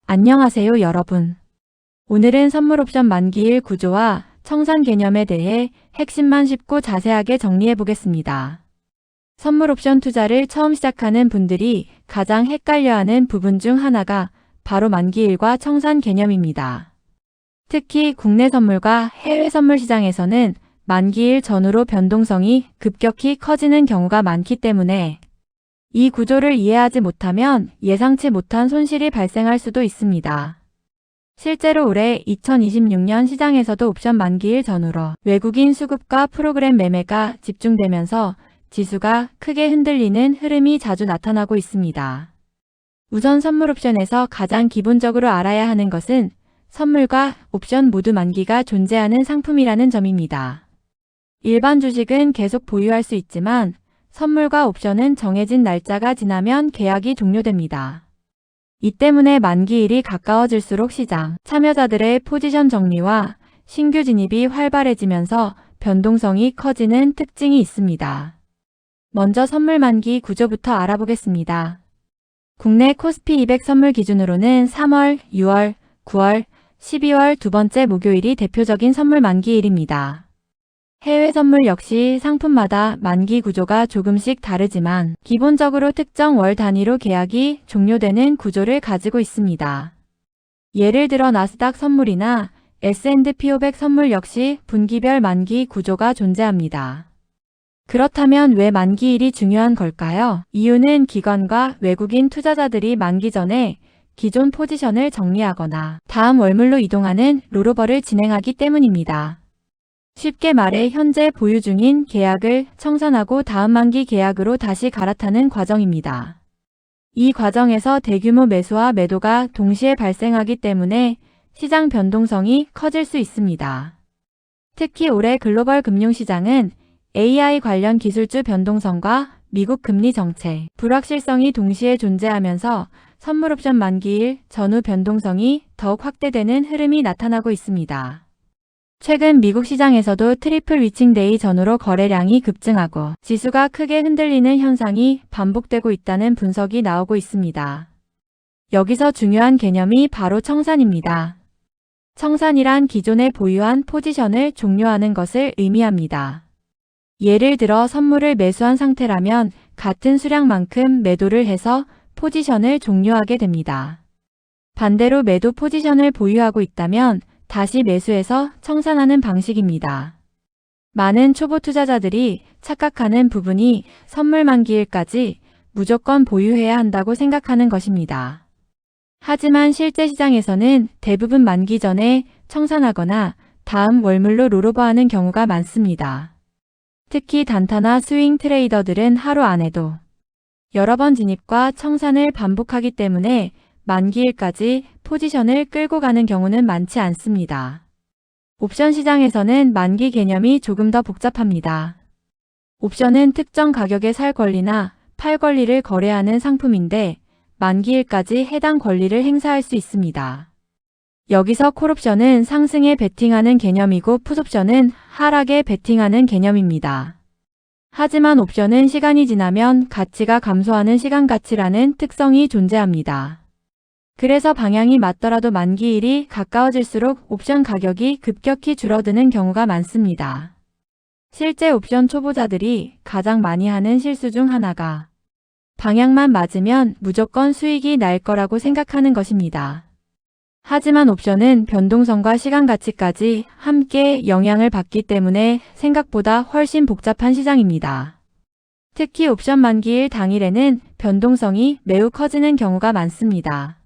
안녕하세요, 여러분. 오늘은 선물 옵션 만기일 구조와 청산 개념에 대해 핵심만 쉽고 자세하게 정리해 보겠습니다. 선물 옵션 투자를 처음 시작하는 분들이 가장 헷갈려하는 부분 중 하나가 바로 만기일과 청산 개념입니다. 특히 국내 선물과 해외 선물 시장에서는 만기일 전후로 변동성이 급격히 커지는 경우가 많기 때문에 이 구조를 이해하지 못하면 예상치 못한 손실이 발생할 수도 있습니다. 실제로 올해 2026년 시장에서도 옵션 만기일 전후로 외국인 수급과 프로그램 매매가 집중되면서 지수가 크게 흔들리는 흐름이 자주 나타나고 있습니다. 우선 선물 옵션에서 가장 기본적으로 알아야 하는 것은 선물과 옵션 모두 만기가 존재하는 상품이라는 점입니다. 일반 주식은 계속 보유할 수 있지만 선물과 옵션은 정해진 날짜가 지나면 계약이 종료됩니다. 이 때문에 만기일이 가까워질수록 시장 참여자들의 포지션 정리와 신규 진입이 활발해지면서 변동성이 커지는 특징이 있습니다. 먼저 선물 만기 구조부터 알아보겠습니다. 국내 코스피 200 선물 기준으로는 3월, 6월, 9월, 12월 두 번째 목요일이 대표적인 선물 만기일입니다. 해외 선물 역시 상품마다 만기 구조가 조금씩 다르지만 기본적으로 특정 월 단위로 계약이 종료되는 구조를 가지고 있습니다. 예를 들어 나스닥 선물이나 S&P 500 선물 역시 분기별 만기 구조가 존재합니다. 그렇다면 왜 만기일이 중요한 걸까요? 이유는 기관과 외국인 투자자들이 만기 전에 기존 포지션을 정리하거나 다음 월물로 이동하는 롤오버를 진행하기 때문입니다. 쉽게 말해 현재 보유 중인 계약을 청산하고 다음 만기 계약으로 다시 갈아타는 과정입니다. 이 과정에서 대규모 매수와 매도가 동시에 발생하기 때문에 시장 변동성이 커질 수 있습니다. 특히 올해 글로벌 금융시장은 AI 관련 기술주 변동성과 미국 금리 정책, 불확실성이 동시에 존재하면서 선물 옵션 만기일 전후 변동성이 더욱 확대되는 흐름이 나타나고 있습니다. 최근 미국 시장에서도 트리플 위칭데이 전후로 거래량이 급증하고 지수가 크게 흔들리는 현상이 반복되고 있다는 분석이 나오고 있습니다. 여기서 중요한 개념이 바로 청산입니다. 청산이란 기존에 보유한 포지션을 종료하는 것을 의미합니다. 예를 들어 선물을 매수한 상태라면 같은 수량만큼 매도를 해서 포지션을 종료하게 됩니다. 반대로 매도 포지션을 보유하고 있다면 다시 매수해서 청산하는 방식입니다. 많은 초보 투자자들이 착각하는 부분이 선물 만기일까지 무조건 보유해야 한다고 생각하는 것입니다. 하지만 실제 시장에서는 대부분 만기 전에 청산하거나 다음 월물로 롤오버하는 경우가 많습니다. 특히 단타나 스윙 트레이더들은 하루 안에도 여러 번 진입과 청산을 반복하기 때문에 만기일까지 포지션을 끌고 가는 경우는 많지 않습니다. 옵션 시장에서는 만기 개념이 조금 더 복잡합니다. 옵션은 특정 가격에 살 권리나 팔 권리를 거래하는 상품인데 만기일까지 해당 권리를 행사할 수 있습니다. 여기서 콜옵션은 상승에 베팅하는 개념이고 풋옵션은 하락에 베팅하는 개념입니다. 하지만 옵션은 시간이 지나면 가치가 감소하는 시간가치라는 특성이 존재합니다. 그래서 방향이 맞더라도 만기일이 가까워질수록 옵션 가격이 급격히 줄어드는 경우가 많습니다. 실제 옵션 초보자들이 가장 많이 하는 실수 중 하나가 방향만 맞으면 무조건 수익이 날 거라고 생각하는 것입니다. 하지만 옵션은 변동성과 시간 가치까지 함께 영향을 받기 때문에 생각보다 훨씬 복잡한 시장입니다. 특히 옵션 만기일 당일에는 변동성이 매우 커지는 경우가 많습니다.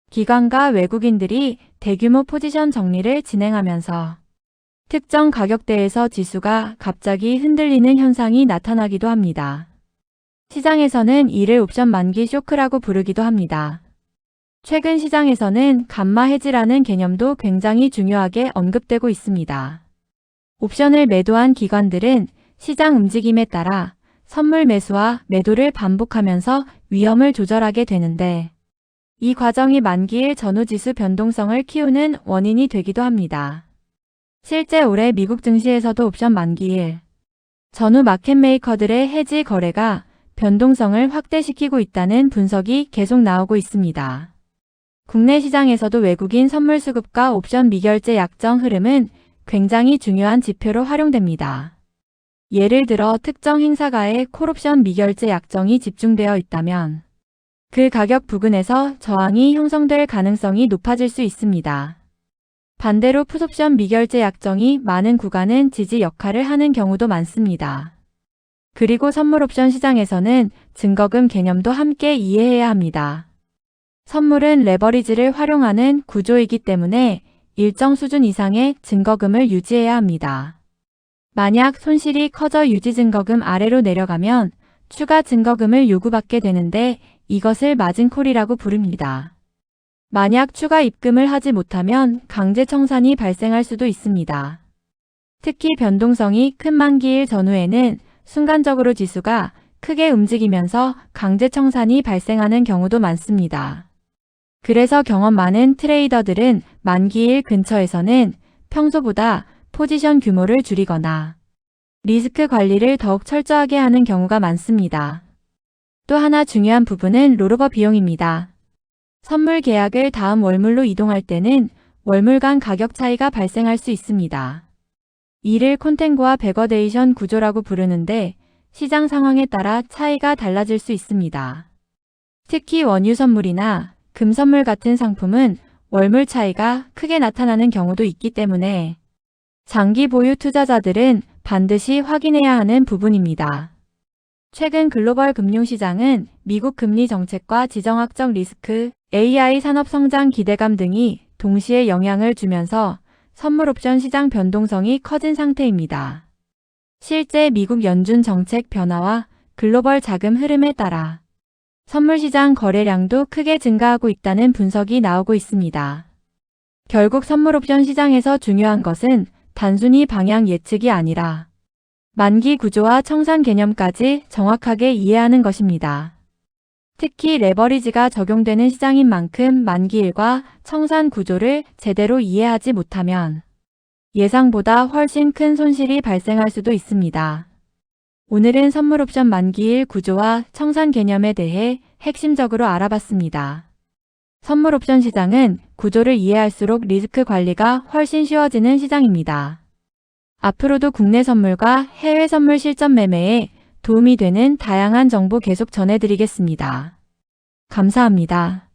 기관과 외국인들이 대규모 포지션 정리를 진행하면서 특정 가격대에서 지수가 갑자기 흔들리는 현상이 나타나기도 합니다. 시장에서는 이를 옵션 만기 쇼크라고 부르기도 합니다. 최근 시장에서는 감마 해지라는 개념도 굉장히 중요하게 언급되고 있습니다. 옵션을 매도한 기관들은 시장 움직임에 따라 선물 매수와 매도를 반복하면서 위험을 조절하게 되는데 이 과정이 만기일 전후 지수 변동성을 키우는 원인이 되기도 합니다. 실제 올해 미국 증시에서도 옵션 만기일 전후 마켓메이커들의 해지 거래가 변동성을 확대시키고 있다는 분석이 계속 나오고 있습니다. 국내 시장에서도 외국인 선물 수급과 옵션 미결제 약정 흐름은 굉장히 중요한 지표로 활용됩니다. 예를 들어 특정 행사가의 콜옵션 미결제 약정이 집중되어 있다면 그 가격 부근에서 저항이 형성될 가능성이 높아질 수 있습니다. 반대로 풋옵션 미결제 약정이 많은 구간은 지지 역할을 하는 경우도 많습니다. 그리고 선물옵션 시장에서는 증거금 개념도 함께 이해해야 합니다. 선물은 레버리지를 활용하는 구조이기 때문에 일정 수준 이상의 증거금을 유지해야 합니다. 만약 손실이 커져 유지 증거금 아래로 내려가면 추가 증거금을 요구받게 되는데 이것을 마진콜이라고 부릅니다. 만약 추가 입금을 하지 못하면 강제 청산이 발생할 수도 있습니다. 특히 변동성이 큰 만기일 전후에는 순간적으로 지수가 크게 움직이면서 강제 청산이 발생하는 경우도 많습니다. 그래서 경험 많은 트레이더들은 만기일 근처에서는 평소보다 포지션 규모를 줄이거나 리스크 관리를 더욱 철저하게 하는 경우가 많습니다. 또 하나 중요한 부분은 롤오버 비용입니다. 선물 계약을 다음 월물로 이동할 때는 월물 간 가격 차이가 발생할 수 있습니다. 이를 콘탱고와 백워데이션 구조라고 부르는데 시장 상황에 따라 차이가 달라질 수 있습니다. 특히 원유 선물이나 금 선물 같은 상품은 월물 차이가 크게 나타나는 경우도 있기 때문에 장기 보유 투자자들은 반드시 확인해야 하는 부분입니다. 최근 글로벌 금융시장은 미국 금리 정책과 지정학적 리스크, AI 산업 성장 기대감 등이 동시에 영향을 주면서 선물 옵션 시장 변동성이 커진 상태입니다. 실제 미국 연준 정책 변화와 글로벌 자금 흐름에 따라 선물 시장 거래량도 크게 증가하고 있다는 분석이 나오고 있습니다. 결국 선물 옵션 시장에서 중요한 것은 단순히 방향 예측이 아니라 만기 구조와 청산 개념까지 정확하게 이해하는 것입니다. 특히 레버리지가 적용되는 시장인 만큼 만기일과 청산 구조를 제대로 이해하지 못하면 예상보다 훨씬 큰 손실이 발생할 수도 있습니다. 오늘은 선물 옵션 만기일 구조와 청산 개념에 대해 핵심적으로 알아봤습니다. 선물 옵션 시장은 구조를 이해할수록 리스크 관리가 훨씬 쉬워지는 시장입니다. 앞으로도 국내 선물과 해외 선물 실전 매매에 도움이 되는 다양한 정보 계속 전해드리겠습니다. 감사합니다.